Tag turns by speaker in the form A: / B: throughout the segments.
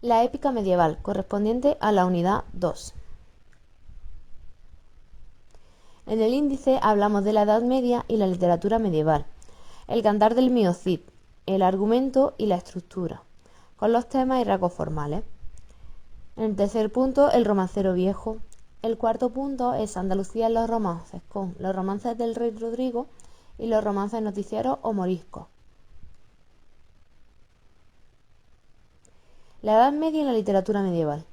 A: La épica medieval, correspondiente a la unidad 2. En el índice hablamos de la Edad Media y la literatura medieval, el cantar del mío Cid, el argumento y la estructura, con los temas y rasgos formales. En el tercer punto, el romancero viejo. El cuarto punto es Andalucía en los romances, con los romances del rey Rodrigo y los romances noticieros o moriscos. La Edad Media y la literatura medieval.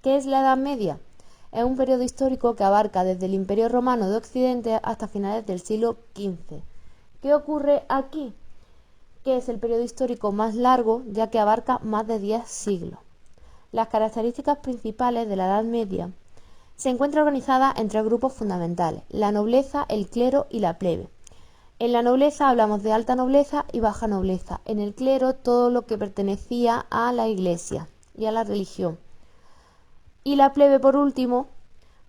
A: ¿Qué es la Edad Media? Es un periodo histórico que abarca desde el Imperio Romano de Occidente hasta finales del siglo XV. ¿Qué ocurre aquí? Que es el periodo histórico más largo, ya que abarca más de 10 siglos. Las características principales de la Edad Media se encuentra organizada en tres grupos fundamentales: la nobleza, el clero y la plebe. En la nobleza hablamos de alta nobleza y baja nobleza. En el clero, todo lo que pertenecía a la iglesia y a la religión. Y la plebe, por último,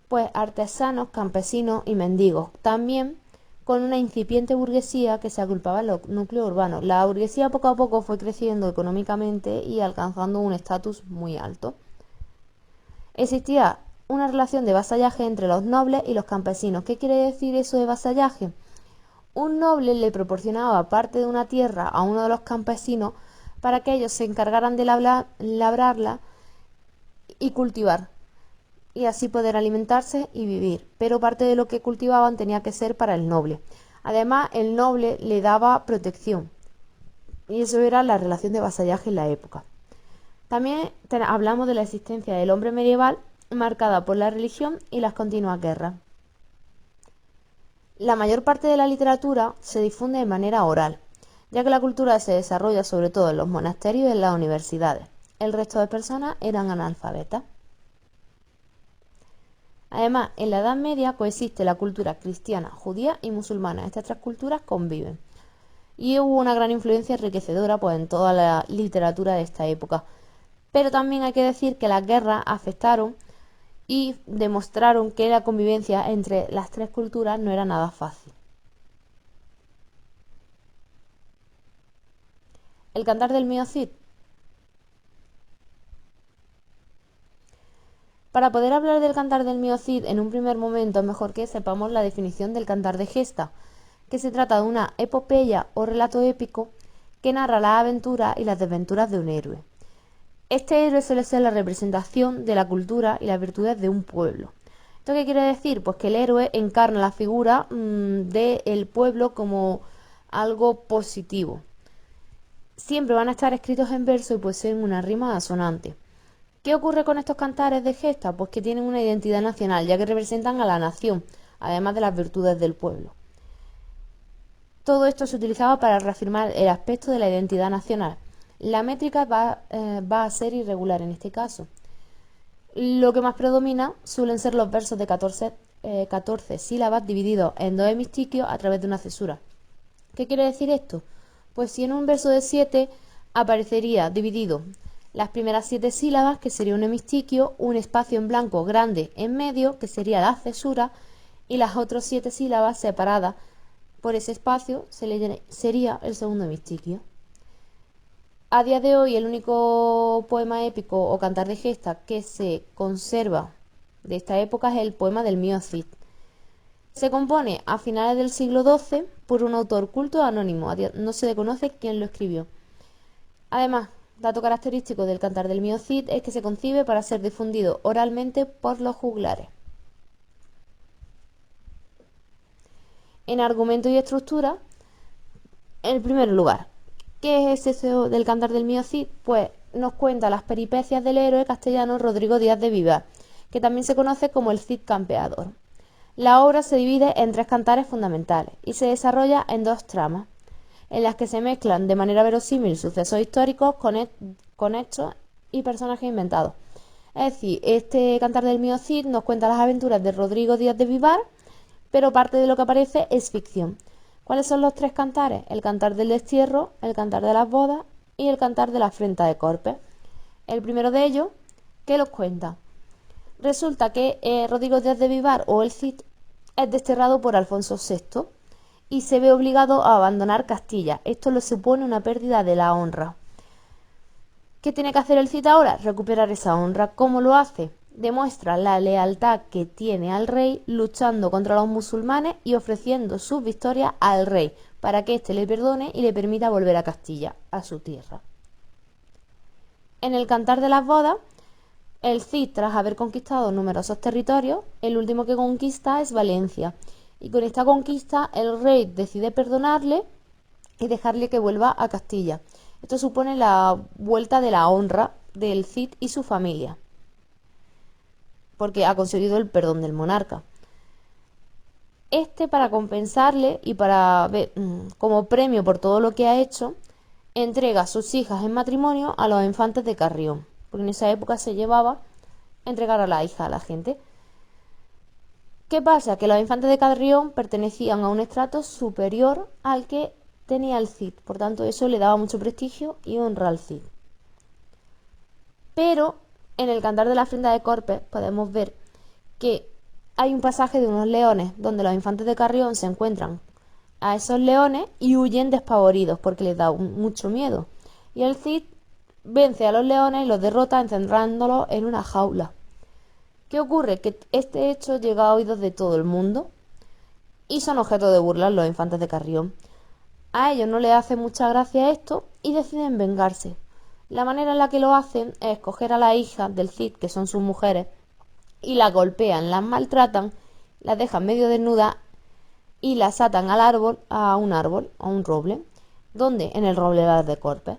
A: pues artesanos, campesinos y mendigos. También con una incipiente burguesía que se agrupaba en los núcleos urbanos. La burguesía poco a poco fue creciendo económicamente y alcanzando un estatus muy alto. Existía una relación de vasallaje entre los nobles y los campesinos. ¿Qué quiere decir eso de vasallaje? Un noble le proporcionaba parte de una tierra a uno de los campesinos para que ellos se encargaran de labrarla y cultivar, y así poder alimentarse y vivir, pero parte de lo que cultivaban tenía que ser para el noble. Además, el noble le daba protección, y eso era la relación de vasallaje en la época. También hablamos de la existencia del hombre medieval, marcada por la religión y las continuas guerras. La mayor parte de la literatura se difunde de manera oral, ya que la cultura se desarrolla sobre todo en los monasterios y en las universidades. El resto de personas eran analfabetas. Además, en la Edad Media coexiste la cultura cristiana, judía y musulmana. Estas tres culturas conviven. Y hubo una gran influencia enriquecedora pues, en toda la literatura de esta época. Pero también hay que decir que las guerras afectaron y demostraron que la convivencia entre las tres culturas no era nada fácil. El cantar del mío Cid. Para poder hablar del cantar del mío Cid en un primer momento es mejor que sepamos la definición del cantar de gesta, que se trata de una epopeya o relato épico que narra las aventuras y las desventuras de un héroe. Este héroe suele ser la representación de la cultura y las virtudes de un pueblo. ¿Esto qué quiere decir? Pues que el héroe encarna la figura del pueblo como algo positivo. Siempre van a estar escritos en verso y poseen una rima asonante. ¿Qué ocurre con estos cantares de gesta? Pues que tienen una identidad nacional, ya que representan a la nación, además de las virtudes del pueblo. Todo esto se utilizaba para reafirmar el aspecto de la identidad nacional. La métrica va a ser irregular en este caso. Lo que más predomina suelen ser los versos de 14 sílabas divididos en dos hemistiquios a través de una cesura. ¿Qué quiere decir esto? Pues si en un verso de 7 aparecería dividido las primeras 7 sílabas, que sería un hemistiquio, un espacio en blanco grande en medio, que sería la cesura, y las otras 7 sílabas separadas por ese espacio sería el segundo hemistiquio. A día de hoy, el único poema épico o cantar de gesta que se conserva de esta época es el poema del mío Cid. Se compone a finales del siglo XII por un autor culto anónimo. No se conoce quién lo escribió. Además, dato característico del cantar del mío Cid es que se concibe para ser difundido oralmente por los juglares. En argumento y estructura, en primer lugar, ¿qué es eso del cantar del mío Cid? Pues nos cuenta las peripecias del héroe castellano Rodrigo Díaz de Vivar, que también se conoce como el Cid campeador. La obra se divide en 3 cantares fundamentales y se desarrolla en 2 tramas, en las que se mezclan de manera verosímil sucesos históricos con hechos y personajes inventados. Es decir, este cantar del mío Cid nos cuenta las aventuras de Rodrigo Díaz de Vivar, pero parte de lo que aparece es ficción. ¿Cuáles son los 3 cantares? El cantar del destierro, el cantar de las bodas y el cantar de la afrenta de Corpes. El primero de ellos, ¿qué los cuenta? Resulta que Rodrigo Díaz de Vivar, o el Cid, es desterrado por Alfonso VI y se ve obligado a abandonar Castilla. Esto le supone una pérdida de la honra. ¿Qué tiene que hacer el Cid ahora? Recuperar esa honra. ¿Cómo lo hace? Demuestra la lealtad que tiene al rey luchando contra los musulmanes y ofreciendo sus victorias al rey para que éste le perdone y le permita volver a Castilla, a su tierra. En el Cantar de las Bodas, el Cid, tras haber conquistado numerosos territorios, el último que conquista es Valencia. Y con esta conquista el rey decide perdonarle y dejarle que vuelva a Castilla. Esto supone la vuelta de la honra del Cid y su familia, porque ha conseguido el perdón del monarca. Para compensarle y para ver, como premio por todo lo que ha hecho, entrega a sus hijas en matrimonio a los infantes de Carrión, porque en esa época se llevaba entregar a la hija a la gente. ¿Qué pasa? Que los infantes de Carrión pertenecían a un estrato superior al que tenía el Cid, por tanto eso le daba mucho prestigio y honra al Cid. Pero en el Cantar de la Afrenta de Corpes podemos ver que hay un pasaje de unos leones donde los infantes de Carrión se encuentran a esos leones y huyen despavoridos porque les da mucho miedo. Y el Cid vence a los leones y los derrota encerrándolos en una jaula. ¿Qué ocurre? Que este hecho llega a oídos de todo el mundo y son objeto de burla los infantes de Carrión. A ellos no les hace mucha gracia esto y deciden vengarse. La manera en la que lo hacen es coger a las hijas del Cid, que son sus mujeres, y las golpean, las maltratan, las dejan medio desnudas y las atan al árbol, a un roble, donde en el roble de Corpes.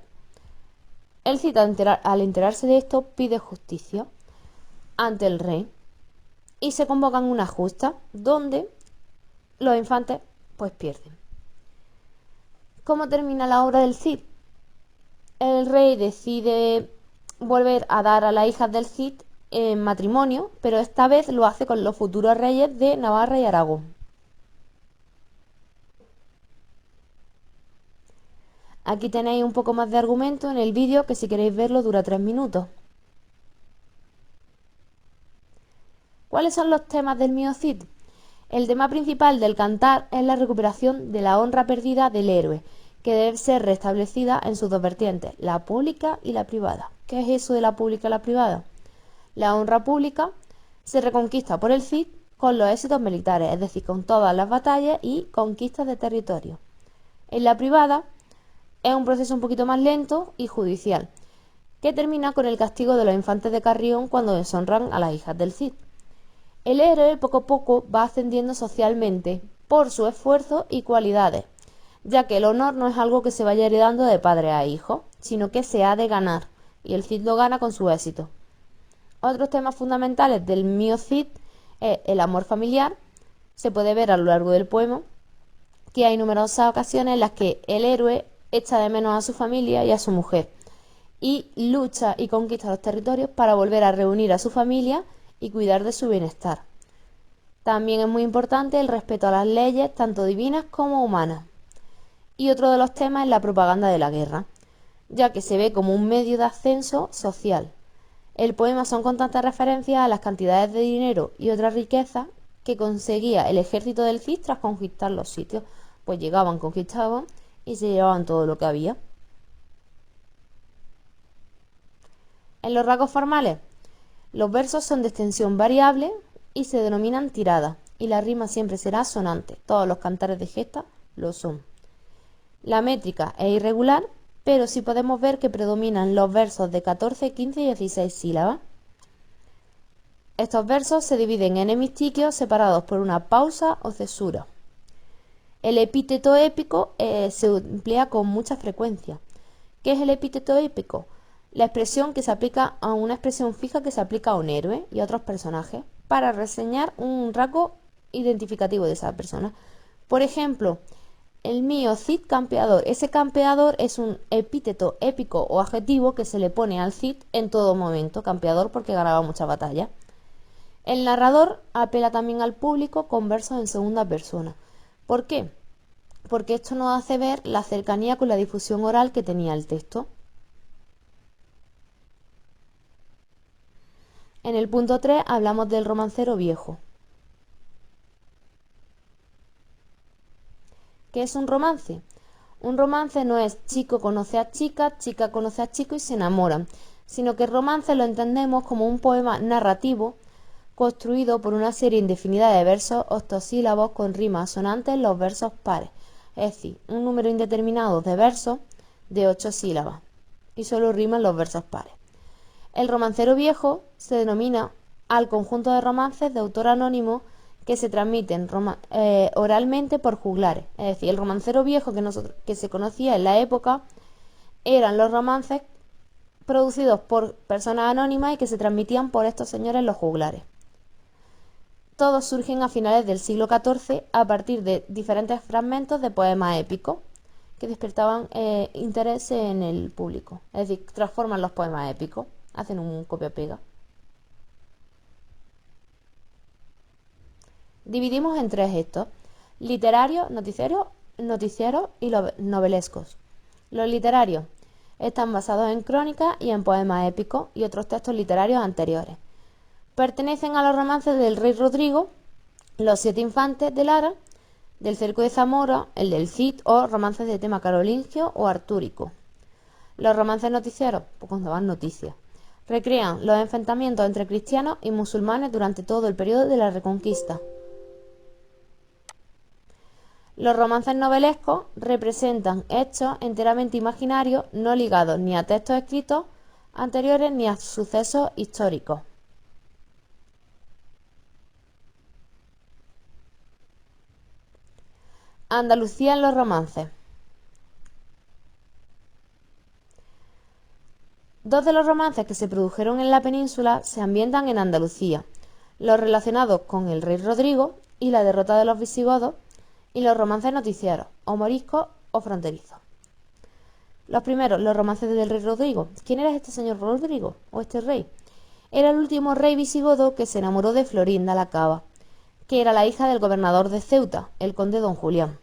A: El Cid, al enterarse de esto, pide justicia ante el rey y se convocan una justa donde los infantes pues pierden. ¿Cómo termina la obra del Cid? El rey decide volver a dar a las hijas del Cid en matrimonio, pero esta vez lo hace con los futuros reyes de Navarra y Aragón. Aquí tenéis un poco más de argumento en el vídeo, que si queréis verlo dura 3 minutos. ¿Cuáles son los temas del mío Cid? El tema principal del cantar es la recuperación de la honra perdida del héroe, que debe ser restablecida en sus dos vertientes, la pública y la privada. ¿Qué es eso de la pública y la privada? La honra pública se reconquista por el Cid con los éxitos militares, es decir, con todas las batallas y conquistas de territorio. En la privada es un proceso un poquito más lento y judicial, que termina con el castigo de los infantes de Carrión cuando deshonran a las hijas del Cid. El héroe poco a poco va ascendiendo socialmente por su esfuerzo y cualidades, ya que el honor no es algo que se vaya heredando de padre a hijo, sino que se ha de ganar, y el Cid lo gana con su éxito. Otros temas fundamentales del mío Cid es el amor familiar. Se puede ver a lo largo del poema que hay numerosas ocasiones en las que el héroe echa de menos a su familia y a su mujer, y lucha y conquista los territorios para volver a reunir a su familia y cuidar de su bienestar. También es muy importante el respeto a las leyes, tanto divinas como humanas. Y otro de los temas es la propaganda de la guerra, ya que se ve como un medio de ascenso social. El poema son constantes referencias a las cantidades de dinero y otras riquezas que conseguía el ejército del Cid tras conquistar los sitios, pues llegaban, conquistaban y se llevaban todo lo que había. En los rasgos formales, los versos son de extensión variable y se denominan tiradas, y la rima siempre será sonante. Todos los cantares de gesta lo son. La métrica es irregular, pero sí podemos ver que predominan los versos de 14, 15 y 16 sílabas. Estos versos se dividen en hemistiquios separados por una pausa o cesura. El epíteto épico se emplea con mucha frecuencia. ¿Qué es el epíteto épico? La expresión que se aplica a una expresión fija que se aplica a un héroe y a otros personajes para reseñar un rasgo identificativo de esa persona. Por ejemplo, el mío Cid campeador. Ese campeador es un epíteto épico o adjetivo que se le pone al Cid en todo momento. Campeador porque ganaba muchas batallas. El narrador apela también al público con versos en segunda persona. ¿Por qué? Porque esto nos hace ver la cercanía con la difusión oral que tenía el texto. En el punto 3 hablamos del romancero viejo. ¿Qué es un romance? Un romance no es chico conoce a chica, chica conoce a chico y se enamoran, sino que el romance lo entendemos como un poema narrativo construido por una serie indefinida de versos octosílabos con rimas sonantes en los versos pares, es decir, un número indeterminado de versos de 8 sílabas y solo riman los versos pares. El romancero viejo se denomina al conjunto de romances de autor anónimo que se transmiten oralmente por juglares. Es decir, el romancero viejo que se conocía en la época eran los romances producidos por personas anónimas y que se transmitían por estos señores los juglares. Todos surgen a finales del siglo XIV a partir de diferentes fragmentos de poemas épicos que despertaban interés en el público. Es decir, transforman los poemas épicos, hacen un copia-pega. Dividimos en tres estos: literarios, noticieros y los novelescos. Los literarios están basados en crónicas y en poemas épicos y otros textos literarios anteriores. Pertenecen a los romances del rey Rodrigo, los siete infantes de Lara, del cerco de Zamora, el del Cid o romances de tema carolingio o artúrico. Los romances noticieros, pues cuando dan noticias, recrean los enfrentamientos entre cristianos y musulmanes durante todo el periodo de la Reconquista. Los romances novelescos representan hechos enteramente imaginarios, no ligados ni a textos escritos anteriores ni a sucesos históricos. Andalucía en los romances. Dos de los romances que se produjeron en la península se ambientan en Andalucía: los relacionados con el rey Rodrigo y la derrota de los visigodos, y los romances noticieros, o moriscos o fronterizos. Los primeros, los romances del rey Rodrigo. ¿Quién era este señor Rodrigo o este rey? Era el último rey visigodo que se enamoró de Florinda la Cava, que era la hija del gobernador de Ceuta, el conde don Julián.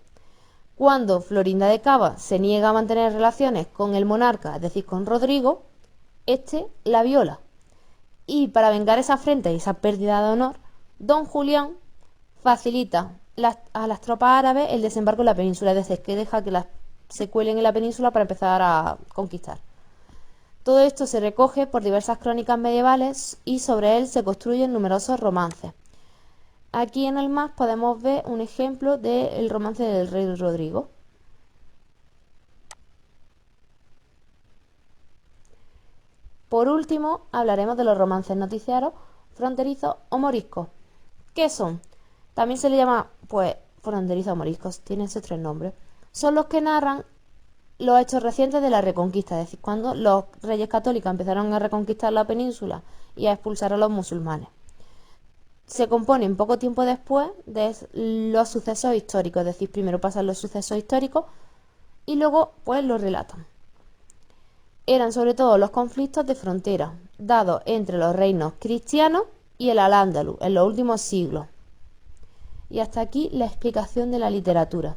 A: Cuando Florinda de Cava se niega a mantener relaciones con el monarca, es decir, con Rodrigo, este la viola. Y para vengar esa afrenta y esa pérdida de honor, don Julián facilita a las tropas árabes el desembarco en la península, es decir, que deja que se cuelen en la península para empezar a conquistar. Todo esto se recoge por diversas crónicas medievales y sobre él se construyen numerosos romances. Aquí en el MAS podemos ver un ejemplo del romance del rey Rodrigo. Por último, hablaremos de los romances noticieros, fronterizos o moriscos. ¿Qué son? También se le llama, fronterizos o moriscos, tienen esos tres nombres. Son los que narran los hechos recientes de la Reconquista, es decir, cuando los reyes católicos empezaron a reconquistar la península y a expulsar a los musulmanes. Se componen poco tiempo después de los sucesos históricos, es decir, primero pasan los sucesos históricos y luego los relatan. Eran sobre todo los conflictos de frontera, dados entre los reinos cristianos y el Al-Ándalus en los últimos siglos. Y hasta aquí la explicación de la literatura.